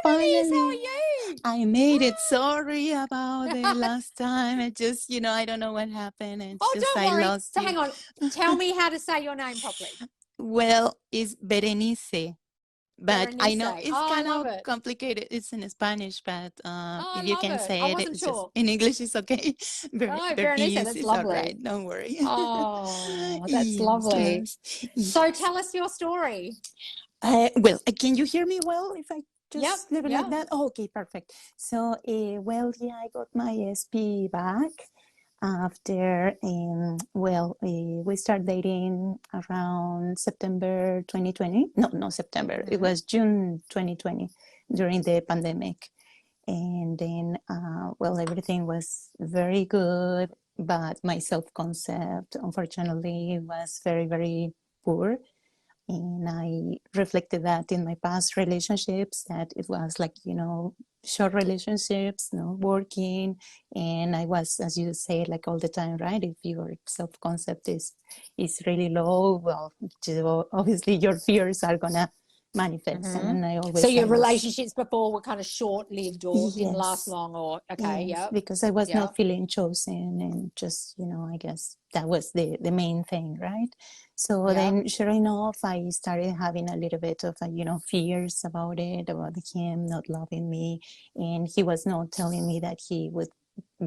Denise, how are Finally, you? I made it. Sorry about the last time. It just, I don't know what happened. It's Oh, just don't I worry. lost So you. hang on. Tell me how to say your name properly. Well, it's Berenice, but I Berenice. know Oh, it's I kind love of it. complicated. It's in Spanish, but Oh, I if you love can it. I say it, wasn't it's just sure. in English, it's okay. Oh, Berenice, Bernice that's is all lovely. right. Don't worry. Oh, that's Yes, lovely. yes, So yes. tell us your story. Well, can you hear me well if I Yep. just leave it like Yeah. that? Oh, okay, perfect. So, well, yeah, I got my SP back after, we started dating around September 2020. No, no, September. It Mm-hmm. was June 2020 during the pandemic. And then, everything was very good, but my self-concept, unfortunately, was very, very poor. And I reflected that in my past relationships, that it was like, short relationships, working. And I was, as you say, like all the time, right? If your self-concept is really low, well, obviously your fears are gonna manifest. Mm-hmm. And So your I was, relationships before were kind of short-lived or didn't last yes. long or okay, Yes, yep. because I was not Yep. feeling chosen, and just, I guess that was the main thing, right? So Yep. then, sure enough, I started having a little bit of, fears about it, about him not loving me. And he was not telling me that he would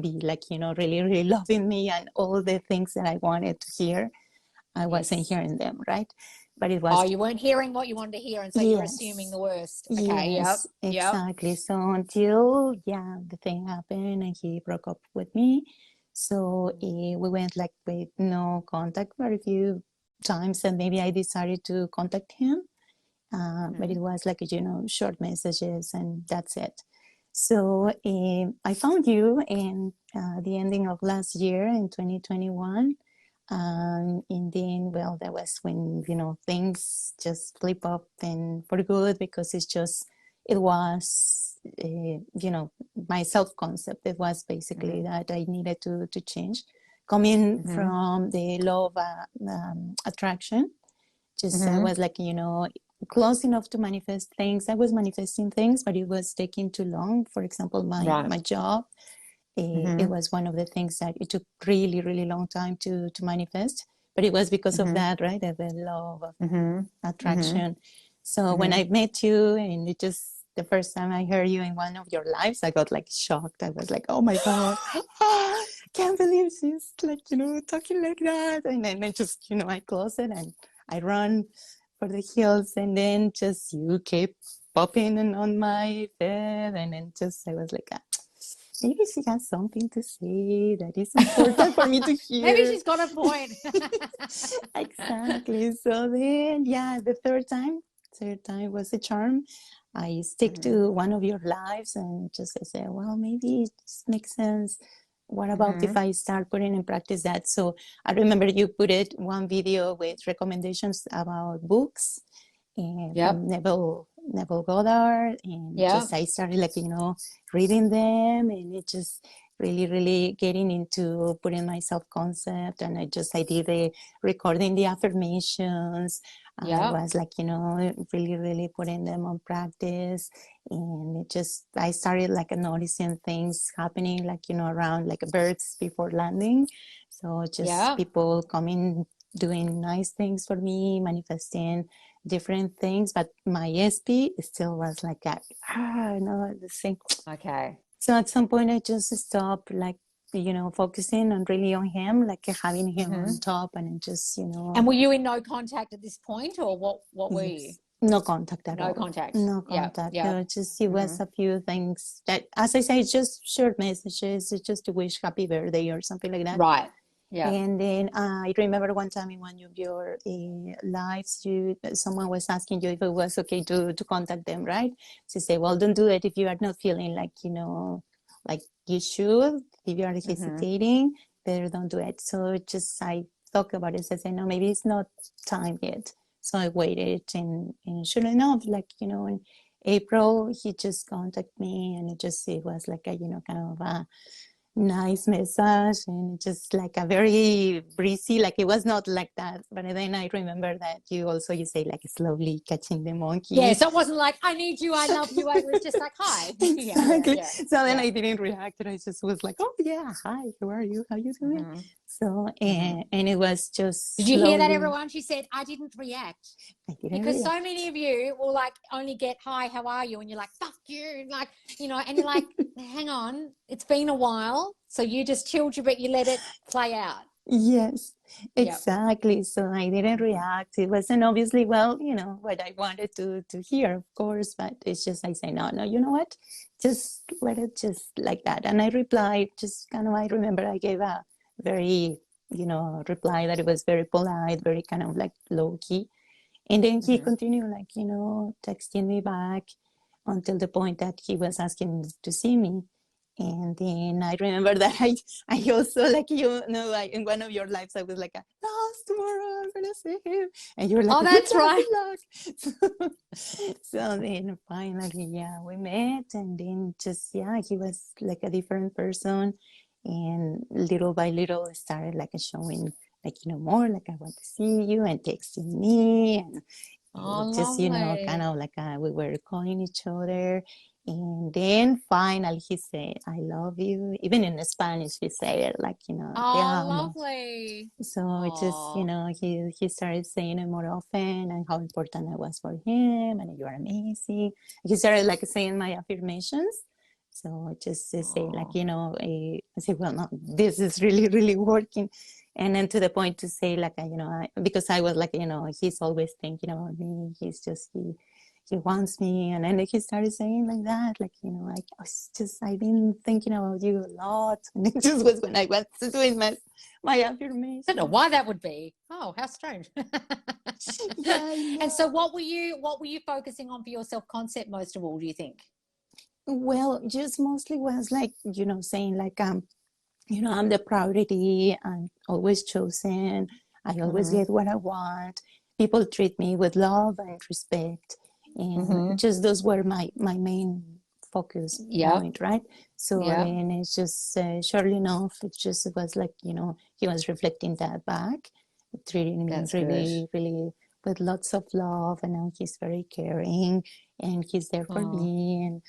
be like, really, really loving me, and all the things that I wanted to hear. I wasn't Yes. hearing them, right? But it Oh, was, you weren't hearing what you wanted to hear, and so you're assuming yes. the worst. Okay, yep, Yes, yep. exactly. So until, yeah, the thing happened and he broke up with me. So we went like with no contact very few times, and maybe I decided to contact him. But Mm-hmm. it was like, short messages, and that's it. So I found you in the ending of last year in 2021. And then, well, that was when, things just flip up and for good, because it was, my self-concept. It was basically Mm-hmm. that I needed to change. Coming Mm-hmm. from the law of attraction, just I Mm-hmm. was like, close enough to manifest things. I was manifesting things, but it was taking too long. For example, Right. my job, it Mm-hmm. was one of the things that it took really, really long time to manifest. But it was because of Mm-hmm. that, right? The law of Mm-hmm. Mm-hmm. attraction. So when Mm-hmm. I met you, and the first time I heard you in one of your lives, I got like shocked. I was like, oh my God, can't believe she's like, talking like that. And then I just, I close it and I run for the hills. And then just you keep popping on my bed. And then just, I was like, maybe she has something to say that is important for me to Maybe hear. she's got a point. Exactly. So then, yeah, the third time was a charm. I stick Mm-hmm. to one of your lives, and just I say, well, maybe it just makes sense. What about if Mm-hmm. I start putting in practice that? So I remember you put it one video with recommendations about books, Yep. from Neville Goddard, and Yep. just I started like, reading them, and it just really, really getting into putting my self concept. And I did the recording the affirmations. I Yep. was like, really, really putting them on practice. And I started like noticing things happening, like, around like birds before landing. So just Yep. people coming, doing nice things for me, manifesting different things. But my SP still was like, no, the same. Okay. So at some point, I just stopped, like, focusing on really on him, like having him Mm-hmm. on top, and just, And were you in no contact at this point, or what were you? yes, no contact at No all. contact. No Yep. contact. Yep. No, just it Mm-hmm. was a few things that, as I say, just short messages, just to wish happy birthday or something like that. Right. Yep. And then I remember one time in one of your lives, someone was asking you if it was okay to contact them, right? So say, well, don't do it if you are not feeling like, like you should. If you are Mm-hmm. hesitating, better don't do it. So just I thought about it. So I said, no, maybe it's not time yet. So I waited, and sure enough, like, in April, he just contacted me, and it was like a, kind of a nice message, and just like a very breezy, like it was not like that. But then I remember that you say like slowly catching the Yeah, monkey. so it wasn't like, I need you, I love you. It was just like, hi. Exactly. Yeah, So then yeah. I didn't react, and I just was like, oh yeah, hi, how are you? How you doing? Mm-hmm. So Mm-hmm. and it was just Did you hear that, slowly. everyone? She said, I didn't react. I didn't Because so many react. of you will like only get, hi, how are you? And you're like, fuck you. Like, and you're like, hang on, it's been a while. So you just chilled you, but you let it play out. Yes, Yep. exactly. So I didn't Mm-hmm. react. It wasn't obviously, well, what I wanted to hear, of course, but it's just I say, no, no, you know what? Just let it just like that. And I replied, just kind of, I remember I gave a very, reply that it was very polite, very kind of like low key. And then he Mm-hmm. continued like, texting me back until the point that he was asking to see me. And then I remember that I also like, in one of your lives, I was like, tomorrow I'm going to see him. And you were like, Oh, good that's luck, right. good luck. So then finally, yeah, we met. And then just, yeah, he was like a different person. And little by little, started like showing like, more like I want to see you and texting me. And Oh, just, kind lovely. of like we were calling each other. And then finally he said, I love you. Even in Spanish, he said, like, te Oh, amo. lovely. So it just, Oh, he started saying it more often and how important I was for him and you are amazing. He started like saying my affirmations. So just to say like, oh. I say, well, no, this is really, really working. And then to the point to say like, because I was like, he's always thinking about me. He wants me. And then he started saying like that, like, I've been thinking about you a lot. And it just was when I was doing my I don't know affirmation. why that would be. Oh, how strange. Yeah, I And so know. what were you focusing on for your self-concept most of all, do you think? Well, just mostly was like, saying like, I'm the priority. I'm always chosen. I always Mm-hmm. get what I want. People treat me with love and respect. And Mm-hmm. just those were my main focus Yep. point, right? So Yep. then it's just, surely enough, it was like, he was reflecting that back, treating me That's good. really, really with lots of love. And now he's very caring and he's there for Oh, me. And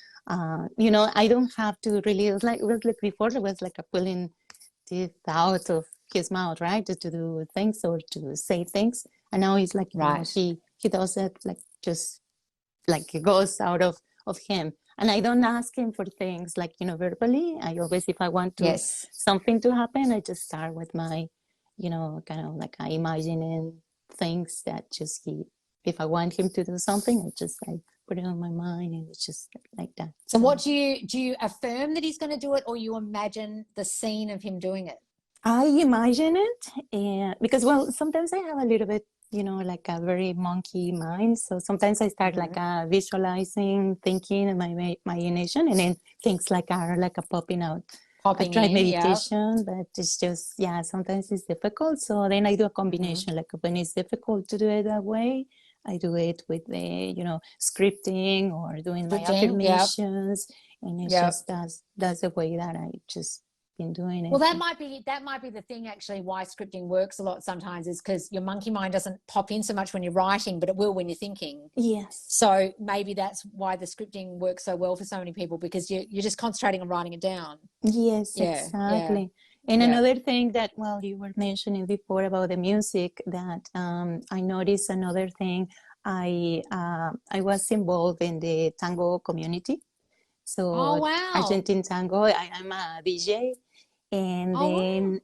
I don't have to really, it was like before, it was like a pulling teeth out of his mouth, right? To do things or to say things. And now he's like, right. he does it like just like it goes out of him. And I don't ask him for things like, verbally. I always, if I want to Yes. something to happen, I just start with my, kind of like I imagining things that just if I want him to do something, I just like put it on my mind and it's just like that. So So what do you affirm that he's going to do it, or you imagine the scene of him doing it? I imagine it, and because well, sometimes I have a little bit, like a very monkey mind. So sometimes I start like Mm-hmm. visualizing, thinking in my imagination, and then things like are like a popping out. I've Popping tried in, yeah. meditation, but it's just yeah, sometimes it's difficult. So then I do a Mm-hmm. combination. Like when it's difficult to do it that way, I do it with the scripting or doing my Scripting, yeah. affirmations, and it's Yeah. just that's the way that I just been doing Well, it. that might be the thing actually why scripting works a lot sometimes is because your monkey mind doesn't pop in so much when you're writing, but it will when you're thinking. Yes. So maybe that's why the scripting works so well for so many people because you're just concentrating on writing it down. Yes, Yeah, yeah, exactly. And yeah. another thing that, well, you were mentioning before about the music, that I noticed another thing. I was involved in the tango community, Oh so wow. Argentine tango. I'm a DJ, and Oh wow. then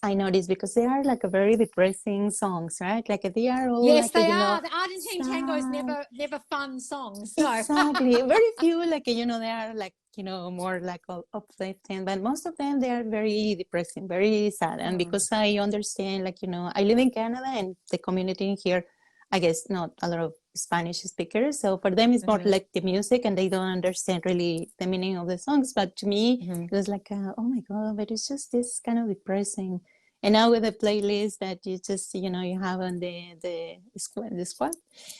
I noticed because they are like a very depressing songs, right? Like they are all Yes, like they are. The Argentine tangos sad. never fun songs. No. Exactly. Very few, like, they are like, more like uplifting, but most of them, they are very depressing, very sad. And Hmm. because I understand, like, I live in Canada and the community here, I guess not a lot of Spanish speakers. So for them, it's more Hmm. like the music and they don't understand really the meaning of the songs. But to me, Hmm. it was like, oh my God, but it's just this kind of depressing. And now with the playlist that you just, you have on the squad.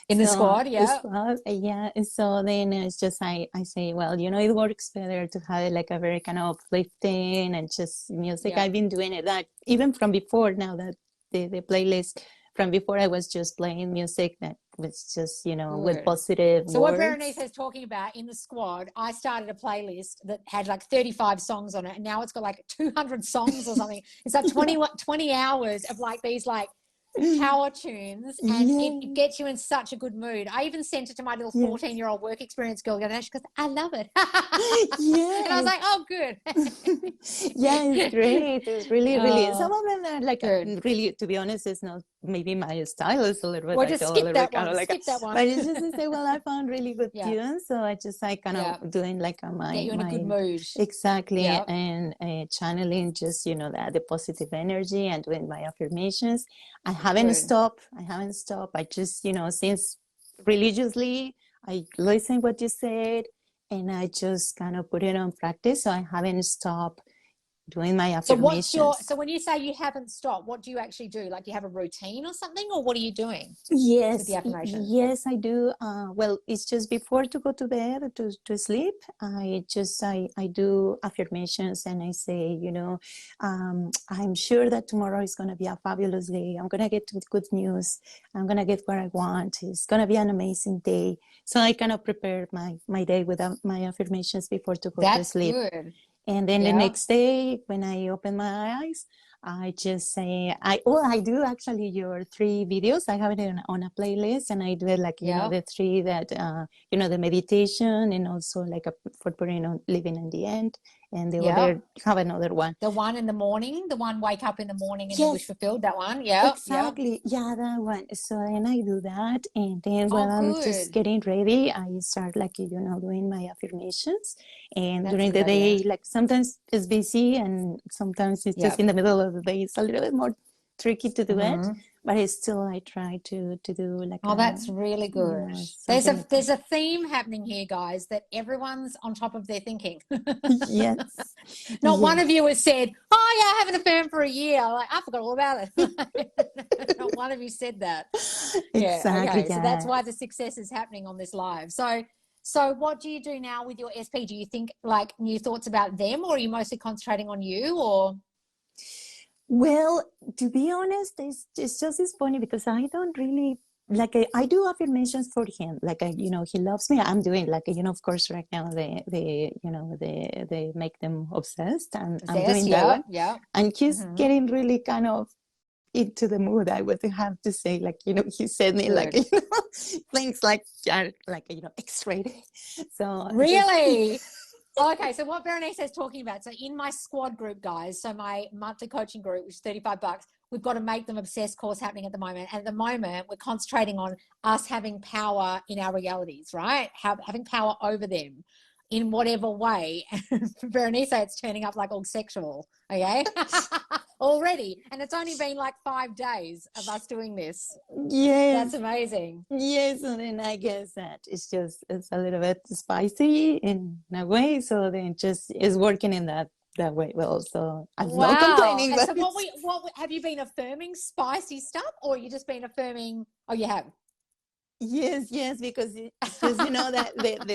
In the So squad, the yeah. squad, yeah. And so then it's just, I say, well, it works better to have it like a very kind of uplifting and just music. Yeah. I've been doing it that even from before now that the playlist from before I was just playing music that was just, with Good. positive So what Berenice words. is talking about in the squad, I started a playlist that had like 35 songs on it, and now it's got like 200 songs or something. It's like 20 hours of like these like power tunes, and it Yeah, gets you in such a good mood. I even sent it to my little yeah, 14-year-old work experience girl, and she goes, I love it. And I was yeah. like, oh, good. Yeah, it's great. It's really, really. Some Oh, of them are like good. really. To be honest, it's not maybe my style. It's a little bit. Well, I just feel a skip little bit that kind one. of like, Skip that one. but it's just to say, well, I found really good Yeah. tunes, so I kind Yeah. of doing like Get my you in a good my mood. exactly Yeah. and channeling just the positive energy and doing my affirmations. I haven't Good. stopped. I haven't stopped. I just since religiously I listen what you said and I just kind of put it on practice. So I haven't stopped doing my So affirmations. so when you say you haven't stopped, what do you actually do? Like, you have a routine or something, or what are you doing with the affirmations? Yes, I do. Well, it's just before to go to bed to sleep. I do affirmations and I say, I'm sure that tomorrow is gonna be a fabulous day. I'm gonna get to good news. I'm gonna get what I want. It's gonna be an amazing day. So I kind of prepare my day with my affirmations before to go to That's sleep. good. And then the Yeah. next day, when I open my eyes, I just say, I do actually your 3 videos. I have it on a playlist and I do it like, Yeah. the 3 that, the meditation and also like for putting on living in the end. And the Yeah. other, have another one. The one in the morning, the one wake up in the morning and you wish Yes, fulfilled, that one. Yeah. Yeah. exactly. Yeah, that one. So then I do that. And then Oh, while I'm just good. getting ready, I start like, doing my affirmations. And That's a during good the day, idea. like sometimes it's busy and sometimes it's just Yeah. in the middle of the day. It's a little bit more tricky to do it. Hmm. But it's still, I try to do like Oh, that's really good. something like that. There's a theme happening here, guys, that everyone's on top of their thinking. Yes. Not one Yes. of you has said, "Oh yeah, I haven't affirmed for a year." Like, I forgot all about it. Not one of you said that. Yeah. Exactly. Okay. So that's Yeah. why the success is happening on this live. So what do you do now with your SP? Do you think like new thoughts about them, or are you mostly concentrating on you? Or Well, to be honest, it's funny because I don't really like I do affirmations for him. Like he loves me. I'm doing like of course right now they make them obsessed. I'm obsessed? doing that Yeah. one, Yeah. and he's Mm-hmm. getting really kind of into the mood. I would have to say, like he said me like Good. things like like X-rated. So just Really? Okay, so what Berenice is talking about, so in my squad group, guys, so my monthly coaching group, which is $35, we've got a Make Them Obsessed course happening at the moment. And at the moment, we're concentrating on us having power in our realities, right? Having power over them in whatever way. And for Berenice, it's turning up like all sexual, okay? Already. And it's only been like 5 days of us doing this. That's yes. amazing. Yes, and then I guess that it's a little bit spicy in a way, so then just is working in that way well. So I'm not Wow. complaining, And but so what have you been affirming spicy stuff, or you just been affirming, oh, you have? yes, because it's just that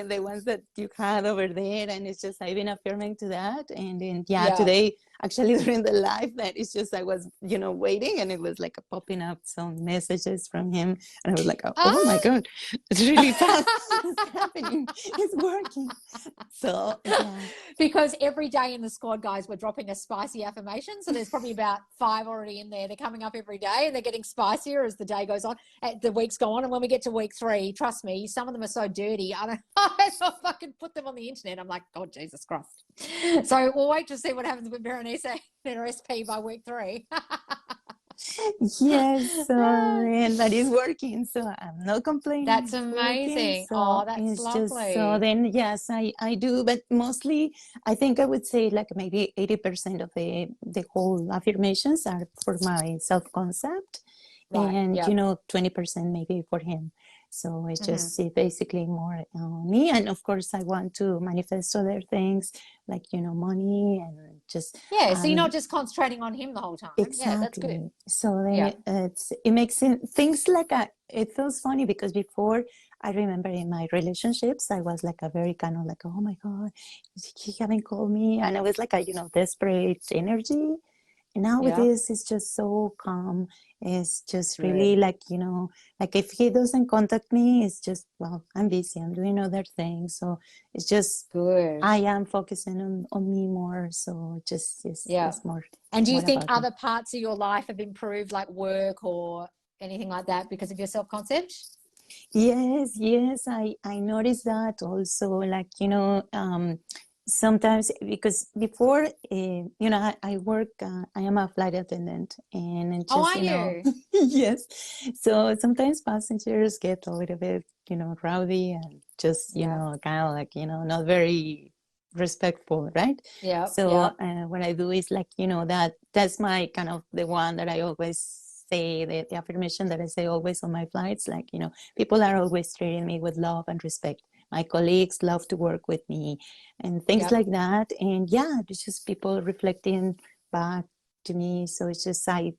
the ones that you had over there, and it's just I've been affirming to that, and then Yeah. today actually during the live that it's just I was waiting, and it was like popping up some messages from him, and I was like, oh my Ah! god, it's really fast, it's happening, it's working. So yeah. Because every day in the squad, guys, we're dropping a spicy affirmation. So there's probably about 5 already in there. They're coming up every day and they're getting spicier as the day goes on, the weeks go on. And when we get to week 3, trust me, some of them are so dirty. I don't know if I can put them on the internet. I'm like, God, Jesus Christ. So we'll wait to see what happens with Berenice and her SP by week 3. Yes, and that is working. So I'm not complaining. That's It's working. amazing. So Oh, that's it's just so lovely. then yes, I do, but mostly I think I would say like maybe 80% of the whole affirmations are for my self concept, Right. and Yep. 20% maybe for him. So it's just basically more me. And of course, I want to manifest other things like, money and just. So you're not just concentrating on him the whole time. Exactly. Yeah, that's good. So then it makes things like it feels funny because before, I remember in my relationships, I was like a very kind of like, oh my God, he haven't called me. And I was like a, desperate energy. And now with this, it's just so calm. It's just really like, like if he doesn't contact me, it's just, well, I'm busy. I'm doing other things. So it's just, good. I am focusing on me more. So just, it's more. And do you more think about other parts of your life have improved, like work or anything like that, because of your self-concept? Yes, I noticed that also, like, sometimes because before, I work, I am a flight attendant and it Oh, just, are you? yes. So sometimes passengers get a little bit, rowdy and just, kind of like, not very respectful, right? Yeah. So what I do is like, that's my kind of the one that I always say, the affirmation that I say always on my flights, like, people are always treating me with love and respect. My colleagues love to work with me and things like that. And it's just people reflecting back to me. So it's just, I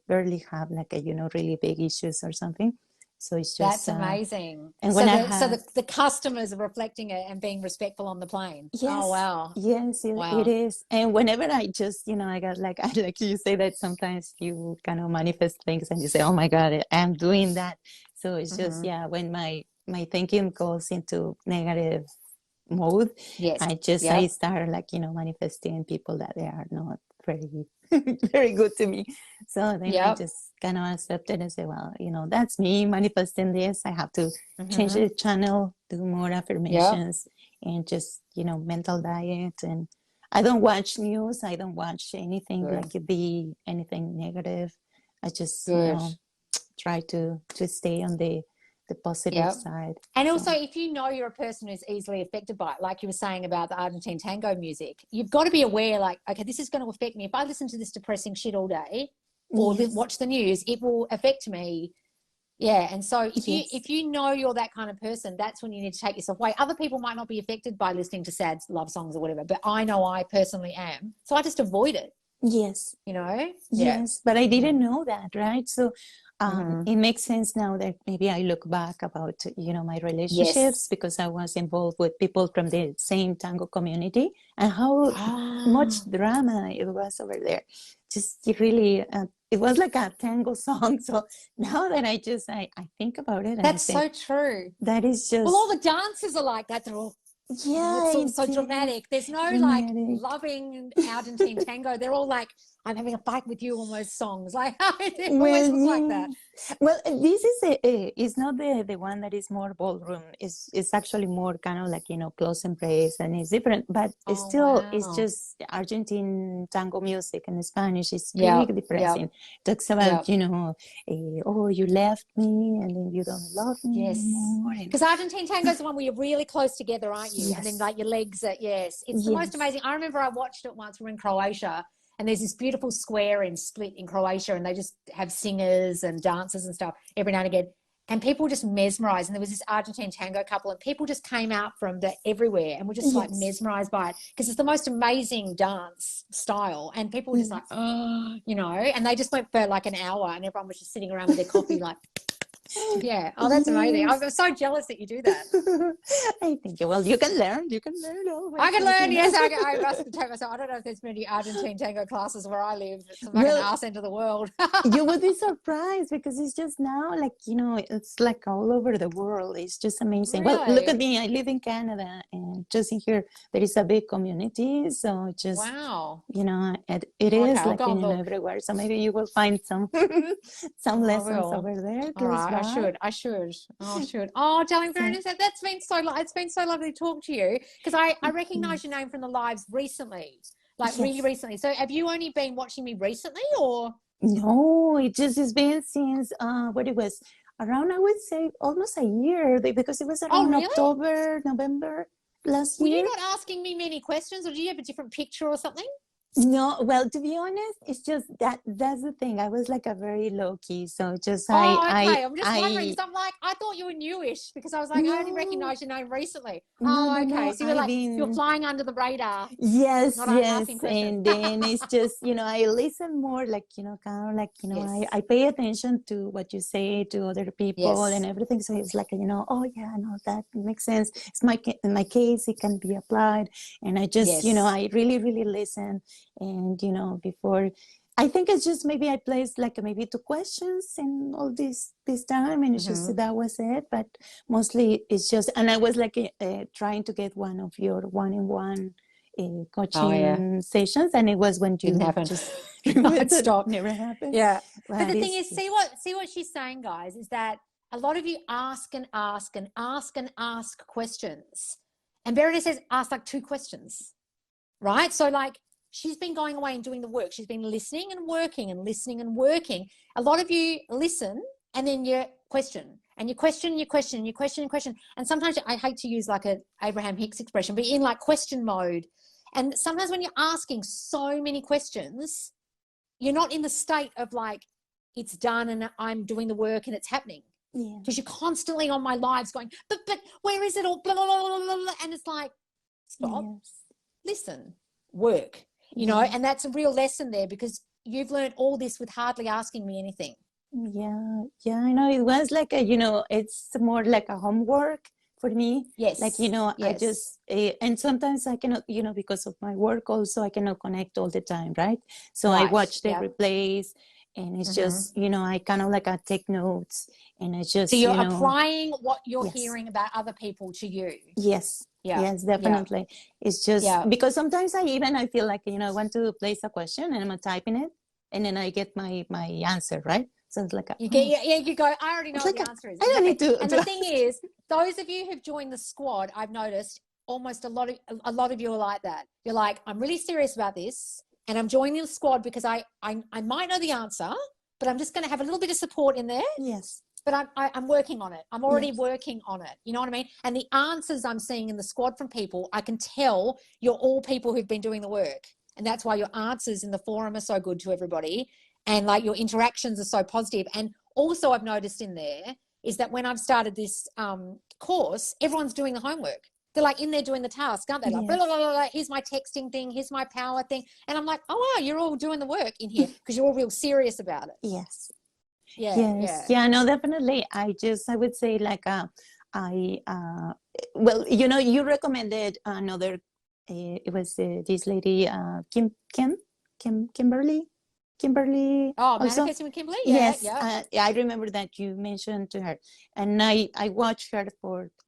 barely have like a, really big issues or something. So it's just, that's amazing. And So when the customers are reflecting it and being respectful on the plane. Yes. Oh, wow. Yes, it is. And whenever I just, I got like, I like you say that sometimes you kind of manifest things and you say, oh my God, I'm doing that. So it's just, when my thinking goes into negative mode, I start like, manifesting people that they are not very, very good to me. So then I just kind of accept it and say, well, that's me manifesting this. I have to change the channel, do more affirmations and just, mental diet. And I don't watch news. I don't watch anything like it be anything negative. I just, try to stay on the positive side. And also, if you know you're a person who's easily affected by it, like you were saying about the Argentine tango music, you've got to be aware, like, okay, this is going to affect me. If I listen to this depressing shit all day or watch the news, it will affect me. Yeah. And so if you know you're that kind of person, that's when you need to take yourself away. Other people might not be affected by listening to sad love songs or whatever, but I know I personally am. So I just avoid it. Yes. Yes, but I didn't know that, right? So it makes sense now that maybe I look back about, my relationships because I was involved with people from the same tango community and how much drama it was over there. Just really, it was like a tango song. So now that I think about it and that's I think, so true. that is just, well, all the dances are like that. They're all it's so dramatic. There's no like loving Argentine tango. They're all like, I'm having a fight with you almost songs. Like it always looks like that. Well, this is it's not the one that is more ballroom. It's actually more kind of like, close embrace and it's different, but it's still, it's just Argentine tango music in Spanish. It's pretty depressing. Talks about, oh, you left me and then you don't love me anymore. Because Argentine tango is the one where you're really close together, aren't you? Yes. And then like your legs are, it's the most amazing. I remember I watched it once. We're in Croatia and there's this beautiful square in Split in Croatia and they just have singers and dancers and stuff every now and again. And people were just mesmerized. And there was this Argentine tango couple and people just came out from everywhere and were just like mesmerized by it because it's the most amazing dance style. And people were just like, oh, and they just went for like an hour and everyone was just sitting around with their coffee like, yeah. Oh, that's amazing. I'm so jealous that you do that. I think, well, you can learn. I can learn. Yes, I must take myself. I don't know if there's many Argentine tango classes where I live. It's like an arse end of the world. You would be surprised because it's just now like, it's like all over the world. It's just amazing. Really? Well, look at me. I live in Canada and just in here, there is a big community. So just, wow. it is like, everywhere. So maybe you will find some lessons over there. All right. I should. Oh, darling Veronica, it's been so lovely to talk to you because I recognize your name from the lives recently, like really recently. So have you only been watching me recently or? No, it just has been since what it was around, I would say almost a year because it was around October, November last year. Were you not asking me many questions or do you have a different picture or something? No, well, to be honest, it's just that's the thing. I was like a very low key, so just Oh, okay. I'm just wondering because I'm like, I thought you were newish because I was like, I only no, recognize your name recently. no, Oh, no, okay. no. So I've you're been flying under the radar, yes, not yes, asking questions. and then it's just I listen more like kind of like Yes. I pay attention to what you say to other people and Yes. everything. So it's like oh yeah, no, that makes sense. It's in my case, it can be applied, and I just Yes. I really really listen, and before. I think it's just maybe I placed like maybe two questions in all this time, and it's just Mm-hmm. that was it. But mostly it's just, and I was like trying to get one of your one-on-one Oh, yeah. coaching sessions, and it was when Didn't you happen. just No, removed it it. stopped. Never happened. Yeah. But But the thing it's is, see what she's saying, guys, is that a lot of you ask and ask and ask and ask questions. And Verity says, ask like two questions, right? So like she's been going away and doing the work. She's been listening and working and listening and working. A lot of you listen and then you question. And you question, you question, you question, and question. And sometimes I hate to use like a Abraham Hicks expression, but you're in like question mode. And sometimes when you're asking so many questions, you're not in the state of like, it's done and I'm doing the work and it's happening. yeah, Because you're constantly on my lives going, but where is it all? Blah, blah, blah, blah, blah. And it's like, stop, yes, listen, work, yeah, and that's a real lesson there because you've learned all this with hardly asking me anything. yeah, yeah. I know it was like a it's more like a homework for me. Like Yes, I yes. just and sometimes I cannot because of my work also I cannot connect all the time, right? So I Right. watch the Yeah. replays, and it's Mm-hmm. just I kind of like I take notes, and I So just you're applying what you're yes. hearing about other people to you. Yes, Yeah. yes, Yeah. definitely. It's just Yeah. because sometimes I feel like I want to place a question and I'm typing it, and then I get my answer, right? So it's like You get, oh, yeah, you go, I already know it's what like the answer is. I don't need Exactly. to, And the thing is, those of you who've joined the squad, I've noticed almost a lot of you are like that. You're like, I'm really serious about this and I'm joining the squad because I might know the answer, but I'm just going to have a little bit of support in there. yes, But I'm working on it. I'm already yes, working on it. You know what I mean? And the answers I'm seeing in the squad from people, I can tell you're all people who've been doing the work. And that's why your answers in the forum are so good to everybody. And like your interactions are so positive. And also I've noticed in there is that when I've started this course, everyone's doing the homework. They're like in there doing the task, aren't they? Like, blah, blah, yes, blah, blah, here's my texting thing, here's my power thing. And I'm like, oh, wow, you're all doing the work in here because you're all real serious about it. yes, Yeah, yes, yeah. yeah. No, definitely. I would say like I well, you recommended another. It was this lady, Kimberly. Kimberly Oh, also. manifesting with Kimberly? Yeah, Yes, yeah. I remember that you mentioned to her, and I watched her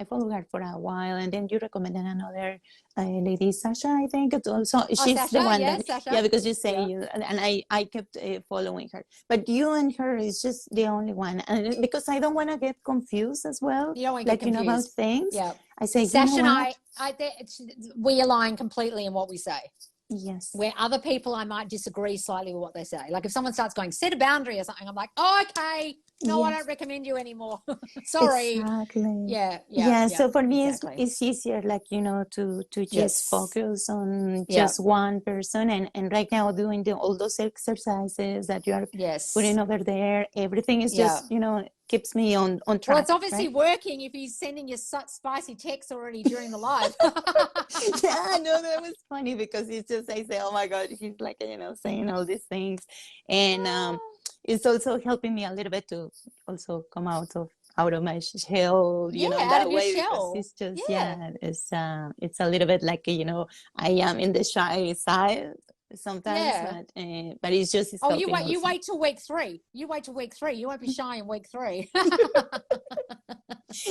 I followed her for a while, and then you recommended another lady, Sasha, I think. It's also Oh, she's the Sasha, one yeah, that Sasha. yeah, because you say Yeah. you and I kept following her, but you and her is just the only one, and because I don't want to get confused as well, You don't want to get like about confused. things. Yeah. I say, you know Sasha and what? we align completely in what we say. Yes. Where other people, I might disagree slightly with what they say. Like if someone starts going, set a boundary or something, I'm like, oh, okay, no, I don't Yes. recommend you anymore. Sorry. Exactly. Yeah, yeah, Yeah. yeah, So for me, exactly. it's easier, like to just Yes. focus on Yeah. just one person, and right now doing all those exercises that you are putting Yes. over there, everything is Yeah. just keeps me on Well, track, it's obviously right? working if he's sending you such spicy texts already during the live. Yeah, no, that was funny because it's just I say, oh my god, he's like saying all these things, and it's also helping me a little bit to also come out of my shell, Yeah, in out of that your way, because shell. it's just Yeah. it's a little bit like I am in the shy side sometimes, Yeah. but it's Oh, you helping wait. You also. wait till week 3. You wait till week 3. You won't be shy in week 3.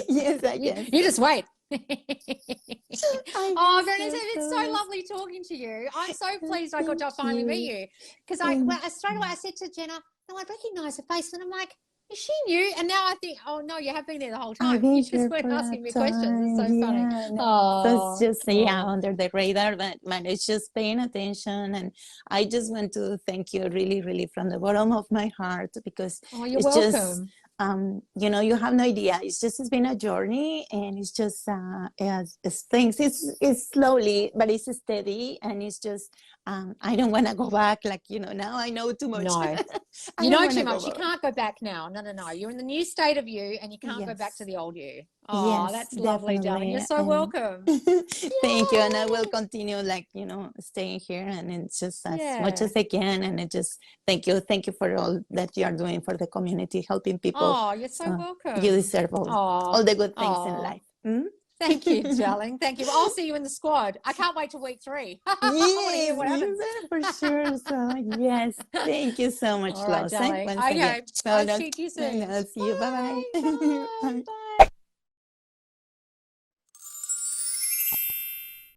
Yes, I you, guess you so. just wait. I Oh, guess Bernice, so, it's so so lovely talking to you. I'm so pleased I got thank to finally meet you. you because Thank straight away you. I said to Jenna, "No, I recognise her face," and I'm like, "Is she new?" And now I think, "Oh no, you have been there the whole I've time. been You just here weren't for a asking me questions. It's time. so funny." Yeah, no. So it's Oh, just oh, under the radar, but man, it's just paying attention. And I just want to thank you really, really from the bottom of my heart, because oh, you're it's just welcome. you have no idea. It's been a journey, and it's just as things it's slowly, but it's steady, and it's just I don't want to go back. Like, now I know too much. No, I you don't know want too to go much. You back. can't go back now. No, no, no. You're in the new state of you, and you can't go back to Yes. the old you. Oh, Yes, that's lovely, darling. You're definitely. so And welcome. thank you. And I will Yay! continue, like, staying here, and it's just as much Yeah. as I can. And it just, thank you. Thank you for all that you are doing for the community, helping people. Oh, you're so So you welcome. deserve Oh, all the good things in oh. life. Mm? Thank you, darling. Thank you. Well, I'll see you in the squad. I can't wait till week 3. I want to hear Yes, what you happens. better for sure. So yes, thank you so much, All right, Lawson, darling. once again. Okay. Well, I'll look, speak to you soon. I'll see you. Bye. Bye-bye. Bye. Bye. Bye.